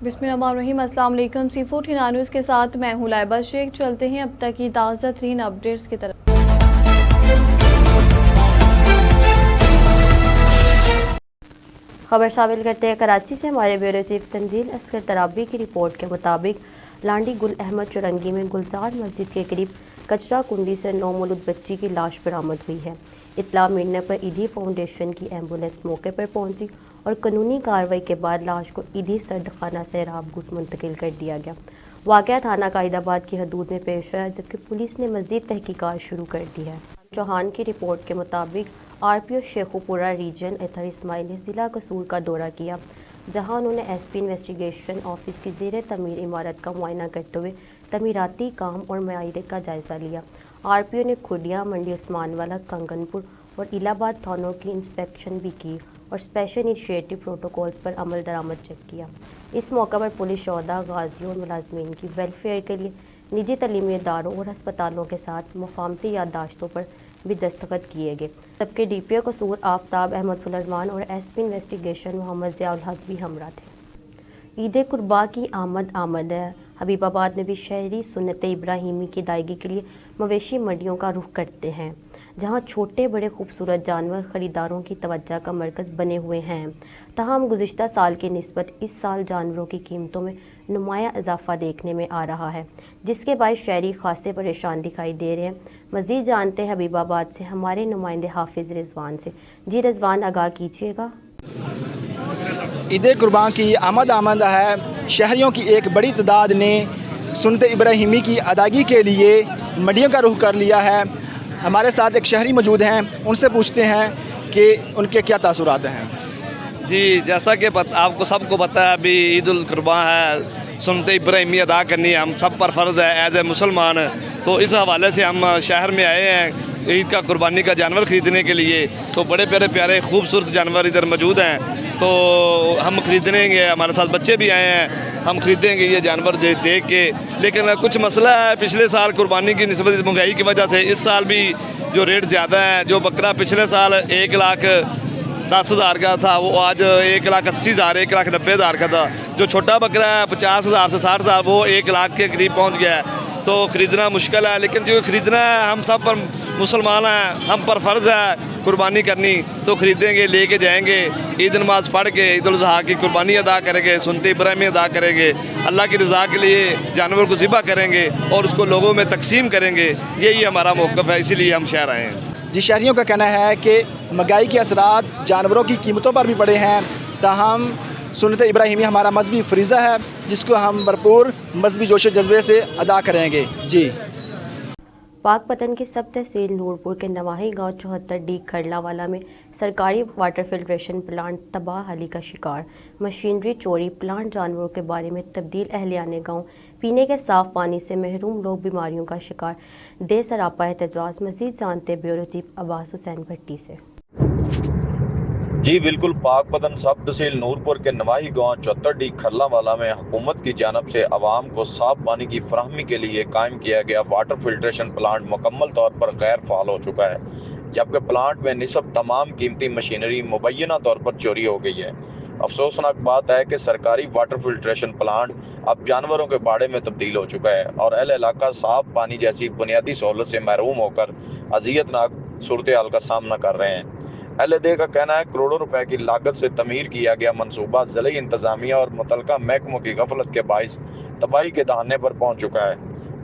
बिस्मिल्लाहिर्रहमानिर्रहीम। अस्सलाम वालेकुम। C4 न्यूज़ के साथ मैं हूं लाइबा शेख। चलते हैं अब तक की ताज़ा तरीन अपडेट्स की तरफ। खबर शामिल करते हैं कराची से। हमारे ब्यूरो चीफ तंजील असगर तराबी की रिपोर्ट के मुताबिक लांडी गुल अहमद चुरंगी में गुलजार मस्जिद के करीब कचरा कुंडी से नौमौलूद बच्ची की लाश बरामद हुई है। इत्तला मिलने पर ईदी फाउंडेशन की एम्बुलेंस मौके पर पहुंची और कानूनी कार्रवाई के बाद लाश को ईदी सर्द खाना सैराब गुट मुंतकिल कर दिया गया। वाक़या थाना कायदाबाद की हदूद में पेश आया, जबकि पुलिस ने मज़ीद तहकीकात शुरू कर दी है। चौहान की रिपोर्ट के मुताबिक RPO शेखुपुरा रीजन एथर इस्माइल ने ज़िला कसूर का दौरा किया, जहां उन्होंने SP इन्वेस्टिगेशन ऑफिस की ज़ेर तमीर इमारत का मुआयना करते हुए तमीराती काम और मायरे का जायज़ा लिया। RPO ने खुडिया, मंडी उस्मानवाला, कंगनपुर और इलाहाबाद थानों की इंस्पेक्शन भी की और स्पेशल इनिशिएटिव प्रोटोकॉल्स पर अमल दरामद चेक किया। इस मौका पर पुलिस शोहदा, गाजियों और मुलाजमीन की वेलफेयर के लिए निजी तलीमी इदारों और अस्पतालों के साथ मुफाहमती याददाश्तों पर भी दस्तखत किए गए, जबकि DPO कसूर आफ्ताब अहमद फुलरमान और SP इन्वेस्टिगेशन मोहम्मद ज़ियाउल हक भी हमरा थे। ईद कुर्बा की आमद है। हबीबाबाद में भी शहरी सुन्नत इब्राहिमी की अदायगी के लिए मवेशी मंडियों का रुख करते हैं, जहां छोटे बड़े खूबसूरत जानवर ख़रीदारों की तवज्जो का मरकज़ बने हुए हैं। ताहम गुज़िश्ता साल की निस्बत इस साल जानवरों की कीमतों में नुमाया इजाफा देखने में आ रहा है, जिसके बायस शहरी खासे परेशान दिखाई दे रहे हैं। मज़ीद जानते हैं हबीबाबाद से हमारे नुमाइंदे हाफिज़ रिजवान से। जी रिजवान, आगाह कीजिएगा। ईद कुर्बान की आमद है। शहरियों की एक बड़ी तादाद ने सुन्नत इब्राहिमी की अदायगी के लिए मंडियों का रुख कर लिया है। हमारे साथ एक शहरी मौजूद हैं, उनसे पूछते हैं कि उनके क्या तासुरात हैं। जी, जैसा कि आपको सबको पता है, अभी ईद उल कुर्बान है, सुन्नत इब्राहिमी अदा करनी हम सब पर फ़र्ज़ है एज ए मुसलमान। तो इस हवाले से हम शहर में आए हैं ईद का कुर्बानी का जानवर ख़रीदने के लिए। तो बड़े प्यारे प्यारे खूबसूरत जानवर इधर मौजूद हैं, तो हम ख़रीदेंगे। हमारे साथ बच्चे भी आए हैं, हम ख़रीदेंगे ये जानवर देख के। लेकिन कुछ मसला है, पिछले साल कुर्बानी की निस्बत महंगाई की वजह से इस साल भी जो रेट ज़्यादा है। जो बकरा पिछले साल 1,10,000 का था, वो आज 1,80,000 1,90,000 का था। जो छोटा बकरा है 50,000 से 60,000, वो 1 लाख के करीब पहुँच गया है। तो ख़रीदना मुश्किल है, लेकिन जो ख़रीदना है हम सब पर मुसलमान हैं, हम पर फ़र्ज़ है कुर्बानी करनी। तो ख़रीदेंगे, लेके जाएंगे, ईद नमाज़ पढ़ के ईद उल अज़हा की कुर्बानी अदा करेंगे, सुन्नत इब्राहिमी अदा करेंगे, अल्लाह की रज़ा के लिए जानवर को ज़िबा करेंगे और उसको लोगों में तकसीम करेंगे। यही हमारा मौक़िफ़ है, इसीलिए हम शहर आए हैं। जी, शहरियों का कहना है कि महंगाई के असरात जानवरों की कीमतों पर भी पड़े हैं। ताहम सुन्नत इब्राहिमी हमारा मजहबी फरीज़ा है, जिसको हम भरपूर मजहबी जोश जज्बे से अदा करेंगे। जी। पाकपतन की सब तहसील नूरपुर के नवाही गांव 74D खरलावाला में सरकारी वाटर फिल्ट्रेशन प्लांट तबाहली का शिकार। मशीनरी चोरी, प्लांट जानवरों के बारे में तब्दील, अहलियाने गांव पीने के साफ पानी से महरूम लोग बीमारियों का शिकार। दे सरापा एहतजाज। मज़ीद जानते ब्यूरो चीफ अब्बास हुसैन भट्टी से। जी बिल्कुल, पाकपतन सब तहसील नूरपुर के नवाही गांव 74D खरलावाला में हुकूमत की जानब से आवाम को साफ पानी की फराहमी के लिए कायम किया गया वाटर फिल्ट्रेशन प्लांट मुकम्मल तौर पर गैर फाल हो चुका है, जबकि प्लांट में निस्ब तमाम कीमती मशीनरी मुबैना तौर पर चोरी हो गई है। अफसोसनाक बात है कि सरकारी वाटर फिल्ट्रेशन प्लांट अब जानवरों के बाड़े में तब्दील हो चुका है और अहल इलाका साफ पानी जैसी बुनियादी सहूलत से महरूम होकर अजियतनाक सूरत हाल का सामना कर रहे हैं। अहलदे का कहना है करोड़ों रुपए की लागत से तमीर किया गया मंसूबा ज़िले इंतजामिया और मुतलका महकमों की गफलत के बाइस तबाही के दहाने पर पहुंच चुका है।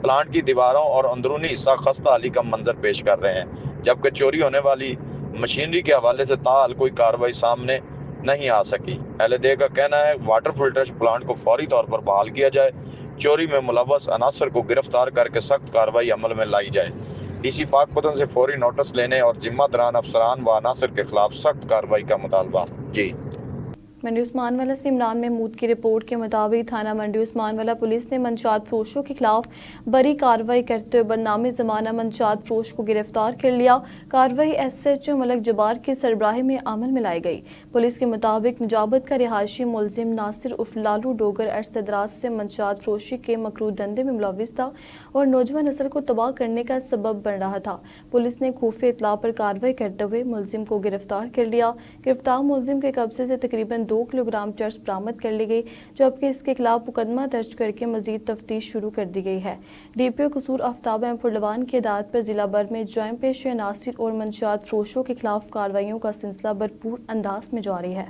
प्लांट की दीवारों और अंदरूनी हिस्सा खस्ता हाली का मंजर पेश कर रहे हैं, जबकि चोरी होने वाली मशीनरी के हवाले से ताहाल कोई कार्रवाई सामने नहीं आ सकी। अहलदे का कहना है वाटर फिल्ट्रेशन प्लांट को फौरी तौर पर बहाल किया जाए, चोरी में मुलव्वस अनासर को गिरफ्तार करके सख्त कार्रवाई अमल में लाई जाए। DC पाकपतन से फौरी नोटिस लेने और जिम्मेदारान अफसरान व अनासर के खिलाफ सख्त कार्रवाई का मुतालबा। जी। मंडी उस्मानवाला से इमरान महमूद की रिपोर्ट के मुताबिक थाना मंडी उस्मानवाला पुलिस ने मंशात फरोशों के खिलाफ बड़ी कार्रवाई करते हुए बदनामी जमाना मंशात फरोश को गिरफ्तार कर लिया। कार्रवाई SHO मलक जबार की सरबराही में अमल में लाई गई। पुलिस के मुताबिक निजाबत का रिहायशी मुलजिम नासिर उर्फ लालू डोगर अरसदराज से मंशात फरोशी के मकरू धंधे में मुलविस था और नौजवान नस्ल को तबाह करने का सबब बन रहा था। पुलिस ने खुफिया इत्तला पर कार्रवाई करते हुए मुलजिम को गिरफ्तार कर लिया। गिरफ्तार मुलजिम के कब्जे से तकरीबन 2 किलोग्राम चर्स बरामद कर ली गई, जबकि इसके खिलाफ मुकदमा दर्ज करके मजीद तफ्तीश शुरू कर दी गई है। DPO कसूर आफ्ताब अहमद पुरलवान की हिदायत पर जिला भर में जराइम पेश अनासिर और मंशियात फरोशों के खिलाफ कार्रवाइयों का सिलसिला भरपूर अंदाज में जारी है।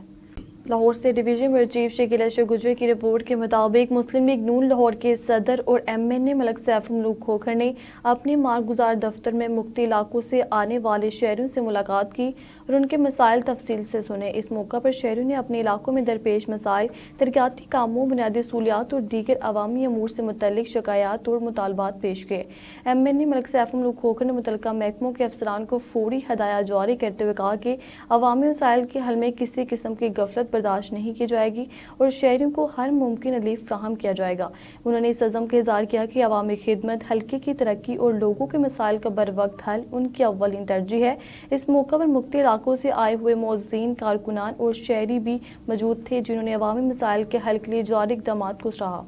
लाहौर से division bureau chief Shakeel Ashraf गुजर की रिपोर्ट के मुताबिक मुस्लिम लीग नून लाहौर के सदर और MNA मलक सैफ मलूक खोखर ने अपने मार्गुजार दफ्तर में मुख्तलिफ इलाकों से आने वाले शहरियों से मुलाकात की और उनके मसाइल तफसील से सुने। इस मौका पर शहरियों ने अपने इलाकों में दरपेश मसाइल, तरक्याती कामों, बुनियादी सहूलियात और दीगर अवामी अमूर से मुतल्लिक शिकायत और मुतालबात पेश किए। MNA मलक सैफ मलूक खोखर ने मुतल्लिका महकमों के अफसरान को फौरी हदायत जारी करते हुए कहा कि अवामी मसाइल के हल में किसी किस्म की गफलत बर्दाश्त नहीं की जाएगी और शहरियों को हर मुमकिन रिलीफ फ्राहम किया जाएगा। उन्होंने इस अज़म का इज़हार किया कि अवामी खिदमत, हल्के की तरक्की और लोगों के मसाइल का बर वक्त हल उनकी अव्वलीन तरजीह है। इस मौका पर मुख्तलिफ इलाकों से आए हुए मौज़ीन, कारकुनान और शहरी भी मौजूद थे, जिन्होंने अवामी मसाइल के हल के लिए जारी इक़दामात को सराहा।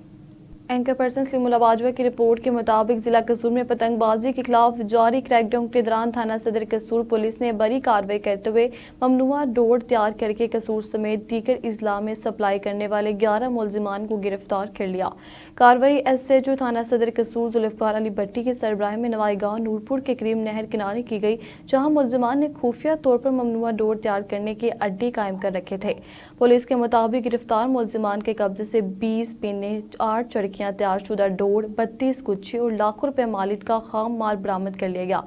एंकर पर्सन सलीमुल्लाह बाजवा की रिपोर्ट के मुताबिक जिला कसूर में पतंगबाजी के खिलाफ जारी क्रैकडाउन के दौरान थाना सदर कसूर पुलिस ने बड़ी कार्रवाई करते हुए ममनुआ डोर तैयार करके कसूर समेत दीगर अजला में सप्लाई करने वाले 11 मुलजिमान को गिरफ्तार कर लिया। कार्रवाई SHO थाना सदर कसूर जुल्फ़िकार अली भट्टी के सरबराह में नवाई गाँव नूरपुर के करीब नहर किनारे की गई, जहाँ मुलजिमान ने खुफिया तौर पर ममनुआ डोर तैयार करने के अड्डे कायम कर रखे थे। पुलिस के मुताबिक गिरफ्तार मुलजिमान के कब्जे से 20 पिने, 8 चरखियां, तैयारशुदा डोर, 32 गुच्छे और लाखों रुपए मालिक का खाम माल बरामद कर लिया गया।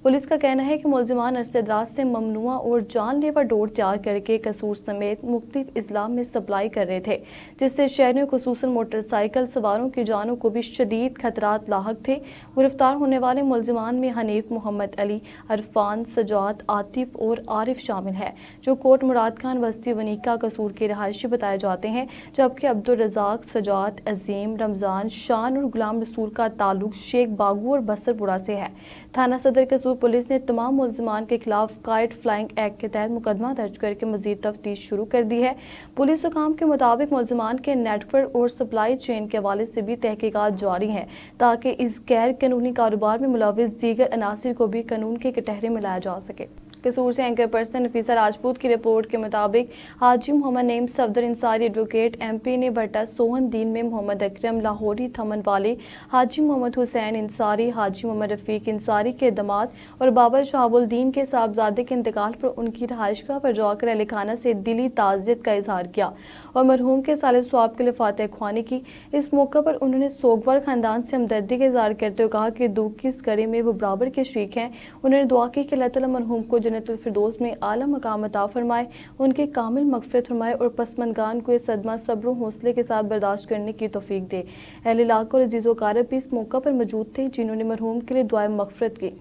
पुलिस का कहना है कि मुलजिमान अरसे दराज से ममनुआ और जानलेवा डोर तैयार करके कसूर समेत मुख्तलिफ अजला में सप्लाई कर रहे थे, जिससे शहरियों खुसूसन मोटरसाइकिल सवारों की जानों को भी शदीद खतरात लाहक थे। गिरफ्तार होने वाले मुलजिमान में हनीफ, मोहम्मद अली, अरफान, सजाद, आतिफ और आरिफ शामिल है, जो कोट मुराद खान बस्ती वनीका कसूर के रहायशी बताए जाते हैं, जबकि अब्दुल रज़ाक, सजाद, अजीम, रमज़ान, शान और गुलाम रसूल का ताल्लुक शेख बागू और बसरपुरा से है। थाना सदर कसूर पुलिस ने तमाम मुलजिमान के खिलाफ काइट फ्लाइंग एक्ट के तहत मुकदमा दर्ज करके मजीद तफ्तीश शुरू कर दी है। पुलिस हुकाम के मुताबिक मुलजिमान के नेटवर्क और सप्लाई चेन के हवाले से भी तहकीकात जारी हैं, ताकि इस गैर कानूनी कारोबार में मुलविस दीगर अनासिर को भी कानून के कटहरे में लाया जा सके। कसूर से एंकर पर्सन नफीसा राजपूत की रिपोर्ट के मुताबिक हाजी मोहम्मद नईम सफदर इंसारी एडवोकेट MP ने भट्टा सोहन दीन में मोहम्मद अकरम लाहौरी थमन वाले, हाजी मोहम्मद हुसैन इंसारी, हाजी मोहम्मद रफीक इंसारी के दमाद और बाबा शहाबुद्दीन के साहबजादे के इंतकाल पर उनकी रहायशगाह पर जाकर अहले खाना से दिली ताज़ियत का इजहार किया और मरहूम के साले स्वाब के लिए फातिहा ख्वानी की। इस मौके पर उन्होंने सोगवार खानदान से हमदर्दी का इजहार करते हुए कहा कि दुख की इस कड़ी में वो बराबर के शरीक हैं। उन्होंने दुआ की कि अल्लाह ताला मरहूम को जन्नतुल फिरदौस में आला मकाम अता फरमाए, उनके कामिल मग़फ़िरत फरमाए और पसमंदगान को ये सदमा सब्र और हौसले के साथ बर्दाश्त करने की तौफीक दे। अहले इलाका और अजीज़ो कारब भी इस मौका पर मौजूद थे, जिन्होंने मरहूम के लिए दुआए मग़फ़िरत की।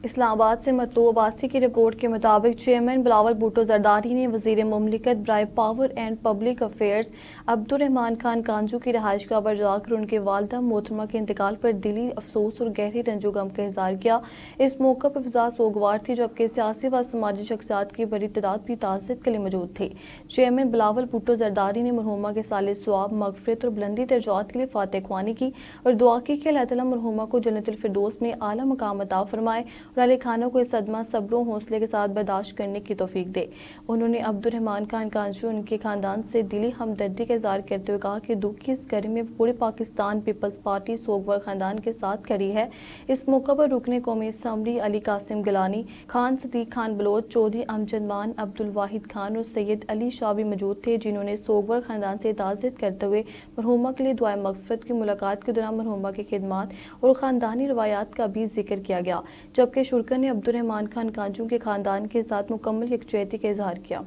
इस्लामाबाद से मतलूब अब्बासी की रिपोर्ट के मुताबिक चेयरमैन बिलावल भुट्टो जरदारी ने वज़ीर मुमलिकत बराए power and public affairs Abdurrahman Khan Kanju की रहायशगाह पर जाकर उनके वालिदा मोहतरमा के इंतकाल पर दिली अफसोस और गहरी रंजो गम का इज़हार किया। इस मौका पर फिजा सोगवार थी, जबकि सियासी व समाजी शख्सियात की बड़ी तादाद भी ताज़ियत के लिए मौजूद थी। चेयरमैन बिलावल भुट्टो जरदारी ने मरहूमा के साले स्वाब, मग़फ़िरत और बुलंदी दर्जात के लिए फातिहा ख्वानी की और दुआ की कि अल्लाह ताला मरहूमा को जन्नतुल फिरदौस में आला मकाम अता फरमाए और अहले खाना को इस सदमा सब्र हौसले के साथ बर्दाश्त करने की तौफीक दे। उन्होंने अब्दुर्रहमान खान कांजू उनके खानदान से दिली हमदर्दी का इज़हार करते हुए कहा कि दुख की इस घड़ी में पूरे पाकिस्तान पीपल्स पार्टी सोगवार खानदान के साथ खड़ी है। इस मौका पर रुकने कौमी असम्बली अली कासिम गिलानी, खान सदीक खान बलोच, चौधरी अमजद मान, अब्दुल वाहिद खान और सैयद अली शाह भी मौजूद थे, जिन्होंने सोगवार खानदान से ताज़ियत करते हुए मरहूमा के लिए दुआए मग़फ़िरत की। मुलाकात के दौरान मरहूमा की खिदमात और ख़ानदानी रवायात का भी जिक्र किया गया, जबकि शुरका ने अब्दुर्रहमान खान कांजू के खानदान के साथ मुकम्मल यकजहती का इजहार किया।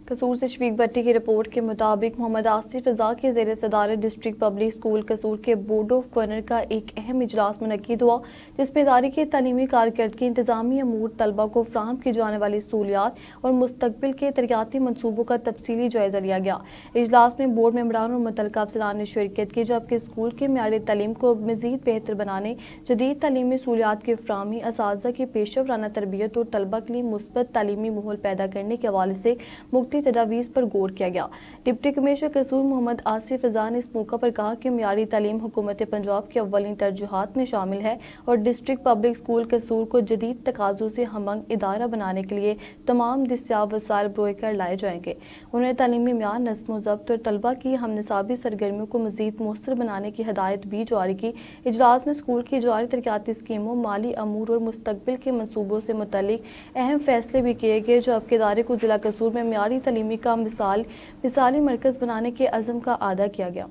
कसूर से शफीक भट्टी की रिपोर्ट के मुताबिक मोहम्मद आसिफ रज़ा के ज़ेर सदारत डिस्ट्रिक्ट पब्लिक स्कूल कसूर के बोर्ड ऑफ गवर्नर का एक अहम इजलास मुनक्किद हुआ, जिसमें इदारे की तालीमी कारकर्दगी, इंतजामी अमूर, तलबा को फ्राहम की जाने वाली सहूलियात और मुस्तकबिल के तरक्याती मनसूबों का तफसीली जायजा लिया गया। इजलास में बोर्ड मेंबरान और मुतल्लिका अफसरान ने शिरकत की, जबकि स्कूल के म्यार तालीम को मज़ीद बेहतर बनाने, जदीद तालीमी सहूलियात की फ्राहमी, असातिज़ा की पेशा वराना तरबियत और तलबा के लिए मुस्बत तालीमी माहौल पैदा करने के हवाले से मुख्तलिफ अमली तजावीज़ पर गौर किया गया। डिप्टी कमिश्नर कसूर मोहम्मद आसिफ रज़ा ने इस मौका पर कहा कि मियारी तालीम हुकूमत पंजाब की अव्वलीन तरजीहात में शामिल है और डिस्ट्रिक्ट पब्लिक स्कूल कसूर को जदीद तकाज़ों से हमंग इदारा बनाने के लिए तमाम दस्तियाब वसाइल बरोए कर लाए जाएंगे। उन्होंने तालीमी म्यार, नस्म व ज़ब्त और तलबा की हमनिसाबी सरगर्मियों को मज़ीद मौसर बनाने की हदायत भी जारी की। इजलास में स्कूल की जारी तरक्याती स्कीमों, माली अमूर और मुस्तकबिल के मनसूबों से मुतल्लिक अहम फैसले भी किए गए, जो आपके इदारे को जिला कसूर में मियारी तालीमी का मिसाली मरकज़ बनाने के अज़म का आदा किया गया।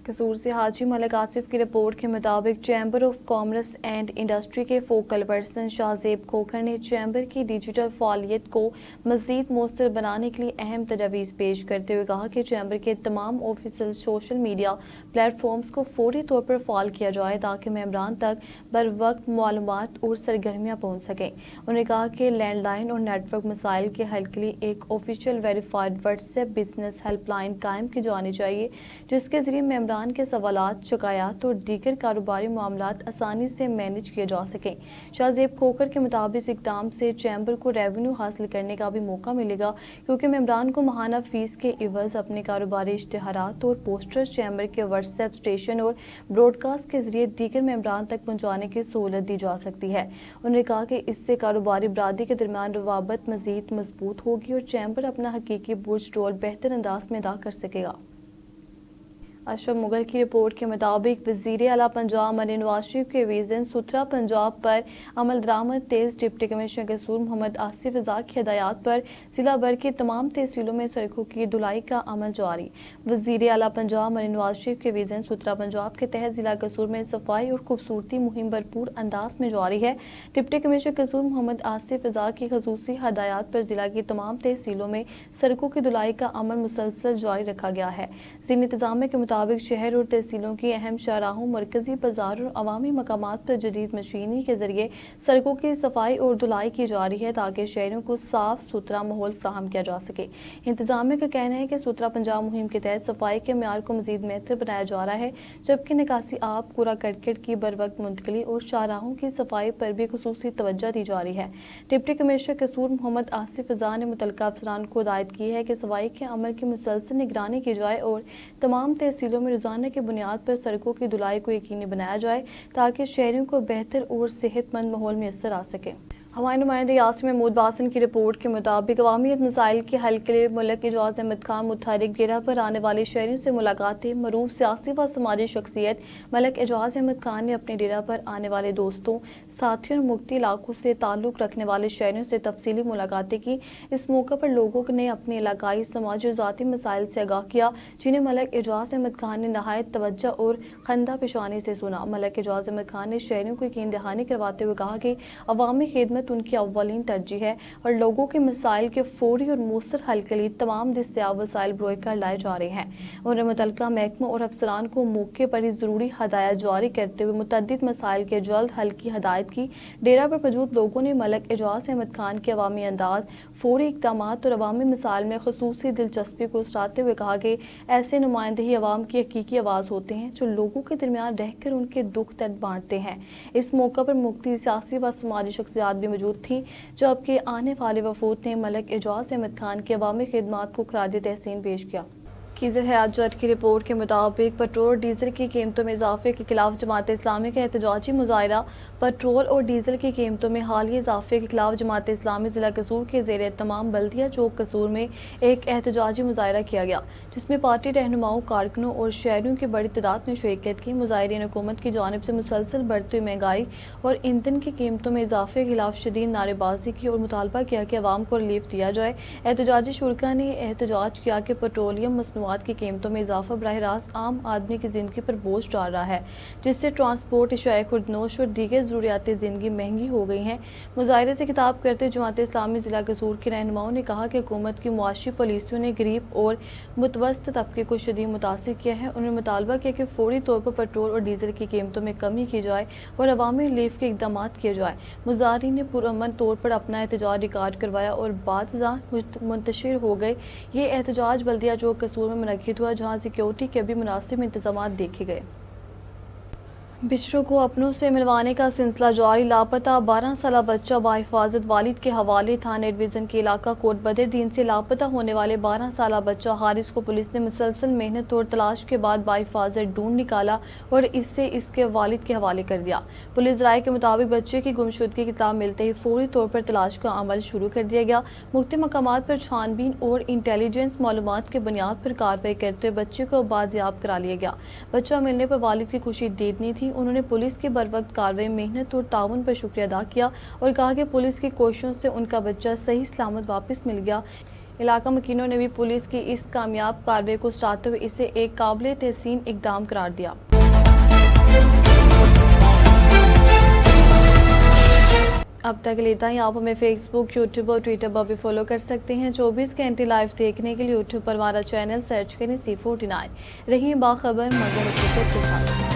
कसूर से हाजी मलिक आसिफ की रिपोर्ट के मुताबिक chamber of commerce and industry के फोकल पर्सन शाहजेब खोखर ने चैम्बर की डिजिटल फ़ालियत को मज़ीद मौसर बनाने के लिए अहम तजावीज़ पेश करते हुए कहा कि चैम्बर के तमाम ऑफिशियल सोशल मीडिया प्लेटफॉर्म्स को फौरी तौर पर फ़ाल किया जाए ताकि मेंबरान तक बर वक्त मालूमात और सरगर्मियाँ पहुँच सकें। उन्होंने कहा कि लैंडलाइन और नेटवर्क मसाइल के हल के लिए एक official verified WhatsApp business helpline कायम की जानी चाहिए, जिसके ज़रिए मेंबरान के सवालात, शिकायत और दीगर कारोबारी मामलात आसानी से मैनेज किए जा सकें। शाहजेब खोखर के मुताबिक इस इक़दाम से चैम्बर को रेवेन्यू हासिल करने का भी मौका मिलेगा, क्योंकि मेंबरान को माहाना फीस के इवज़ अपने कारोबारी इश्तिहारात और पोस्टर्स चैम्बर के व्हाट्सएप स्टेशन और ब्रॉडकास्ट के जरिए दीगर मेंबरान तक पहुँचाने की सहूलत दी जा सकती है। उन्होंने कहा कि इससे कारोबारी बरादरी के दरमियान रवाबत मज़ीद मजबूत होगी और चैम्बर अपना हकीकी बुर्ज रोल बेहतर अंदाज में अदा कर सकेगा। अशरफ मुगल की रिपोर्ट के मुताबिक वज़ीर आला पंजाब मरीन नवाज शरीफ के विज़न सुथरा पंजाब पर अमल दरामद तेज़। डिप्टी कमिश्नर कसूर मोहम्मद आसिफ रज़ा की हिदायत पर जिला भर की तमाम तहसीलों में सड़कों की धुलाई का अमल जारी। वज़ीर आला पंजाब मरीन नवाज शरीफ के विज़न सुथरा पंजाब के तहत जिला कसूर में सफाई और खूबसूरती मुहिम भरपूर अंदाज में जारी है। डिप्टी कमिश्नर कसूर मोहम्मद आसिफ रज़ा की खसूसी हिदायत पर जिला की तमाम तहसीलों में सड़कों की धुलाई का अमल मुसलसल जारी रखा गया है। ज़िला इंतज़ामिया के मुताबिक शहर और तहसीलों की अहम शाहराहों, मरकजी बाजार और अवामी मकामात पर जदीद मशीनरी के जरिए सड़कों की सफाई और धुलाई की जा रही है ताकि शहरों को साफ सुथरा माहौल फराहम किया जा सके। इंतजामिया का कहना है कि सुथरा पंजाब मुहिम के तहत सफाई के म्यार को मजीद बेहतर बनाया जा रहा है, जबकि निकासी आब, कूड़ा करकट की बर वक्त मुंतकली और शाहराहों की सफाई पर भी खुसूसी तवज्जो दी जा रही है। डिप्टी कमिश्नर कसूर मोहम्मद आसिफ रज़ा ने मुतल्लिका अफसरान को हिदायत की है कि सफाई के अमल की मुसलसल निगरानी की जाए और तमाम तहसीलों में रोजाना की बुनियाद पर सड़कों की धुलाई को यकीनी बनाया जाए ताकि शहरियों को बेहतर और सेहतमंद माहौल मैसर आ सके। हवाई नुमाइंदे यासिर महमूद बासन की रिपोर्ट के मुताबिक अवामी मसाइल के हल के लिए मलिक एजाज अहमद खान मुतहरिक डेरा पर आने वाले शहरियों से मुलाकातें। मरूफ सियासी व समाजी शख्सियत मलिक एजाज अहमद खान ने अपने डेरा पर आने वाले दोस्तों, साथियों और मुक्ति इलाकों से ताल्लुक़ रखने वाले शहरियों से तफसीली मुलाकातें की। इस मौके पर लोगों ने अपने इलाकाई, समाजी और ज़ाती मसाइल से आगाह किया, जिन्हें मलिक एजाज अहमद खान ने नहायत तवज्जो और खंदा पेशानी से सुना। मलिक एजाज अहमद खान ने शहरियों को यकीन दहानी करवाते हुए कहा कि अवामी खिदमत उनकी अव्वलीन तरजीह है और लोगों के मसाइल के फौरी और मौसर हल के लिए तमाम दस्तियाब वसाइल बरोए कर लाए जा रहे हैं। उन्होंने मुतल्लिका महकमों और अफसरान को मौके पर ही ज़रूरी हदायत जारी करते हुए मुतअद्दिद मसाइल के जल्द हल की हदायत की। डेरा पर मौजूद लोगों ने मलिक एजाज अहमद खान के अवामी अंदाज, फौरी इक़दाम और अवामी मसाइल में खसूसी दिलचस्पी को सराहते हुए कहा कि ऐसे नुमाइंदे ही अवाम की हकीकी आवाज़ होते हैं जो लोगों के दरमियान रहकर उनके दुख दर्द बांटते हैं। इस मौका पर मुख्तलिफ सियासी व समाजी शख्सियात भी मौजूद थी, जबकि आने वाले वफूद ने मलिक एजाज अहमद खान की अवामी खिदमात को खराज तहसीन पेश किया। कीज़र हयात जट की रिपोर्ट के मुताबिक पेट्रोल डीजल की कीमतों में इजाफे के खिलाफ जमात इस्लामी का एहतजाजी मुजाहरा। पेट्रोल और डीजल की कीमतों में हालिया इजाफे के खिलाफ जमात इस्लामी जिला कसूर के ज़ेरे तमाम बल्दिया चौक कसूर में एक एहतजाजी मुजाहरा किया गया, जिसमें पार्टी रहनुमाओं, कारकुनों और शहरियों की बड़ी तादाद में शिरकत की। मुजाहिरीन हुकूमत की जानिब से मुसलसल बढ़ती हुई महंगाई और ईंधन की कीमतों में इजाफे के खिलाफ शदीद नारेबाजी की और मुतालबा किया कि अवाम को रिलीफ दिया जाए। एहतजाजी शुरका ने एहतजाज किया कि पेट्रोलियम की कीमतों में इजाफा बराह रास्त आम आदमी की जिंदगी पर बोझ डाल रहा है, जिससे ट्रांसपोर्ट, इशाए खुर्दनोश और दीगर ज़रूरियात ज़िंदगी महंगी हो गई हैं। मुजाहरे से खिताब करते जमात इस्लामी ज़िला कसूर के रहनुमाओं ने कहा कि हुकूमत की मुआशी पॉलिसियों ने गरीब और मुतवस्तित तबके को शदीद मुतासिर किया है। उन्होंने मुतालबा किया कि फौरी तौर पर पेट्रोल और डीजल की कीमतों में कमी की जाए और अवामी रिलीफ के इक़दाम किए जाए। मुजाहरीन ने पुरअमन तौर पर अपना एहतजाज रिकॉर्ड करवाया और बाद मुंतशिर हो गए। ये एहतजाज बल्दिया चौक कसूर में मुनक्किद हुआ, जहाँ सिक्योरिटी के भी मुनासिब इंतजाम देखे गए। बिश्रो को अपनों से मिलवाने का सिलसिला जारी। लापता 12 साला बच्चा बाहिफाजत वालिद के हवाले। थाने डिवीज़न के इलाका कोट बदरदीन से लापता होने वाले 12 साला बच्चा हारिस को पुलिस ने मुसलसल मेहनत और तलाश के बाद बाहिफाजत ढूंढ निकाला और इससे इसके वालिद के हवाले कर दिया। पुलिस राय के मुताबिक बच्चे की गुमशुदगी की इत्तला मिलते ही फौरी तौर पर तलाश का अमल शुरू कर दिया गया। मुख्तलिफ मकामात पर छानबीन और इंटेलिजेंस मालूमात के बुनियाद पर कार्रवाई करते हुए बच्चे को बाजियाब करा लिया गया। बच्चा मिलने पर वालिद की खुशी देदनी थी। उन्होंने पुलिस की बरवक्त कार्रवाई, मेहनत और ताउन पर शुक्रिया अदा किया और कहा कि पुलिस की कोशिशों से उनका बच्चा सही सलामत वापस मिल गया। इलाका मकीनों ने भी पुलिस की इस कामयाब कार्रवाई को सराहते हुए इसे एक काबिल तहसीन इकदाम करार दिया। अब तक लेता ही आप हमें फेसबुक, यूट्यूब और ट्विटर पर भी फॉलो कर सकते हैं। 24 घंटे लाइव देखने के लिए यूट्यूब पर हमारा चैनल सर्च करें C49। रहिए बाखबर मगर के साथ।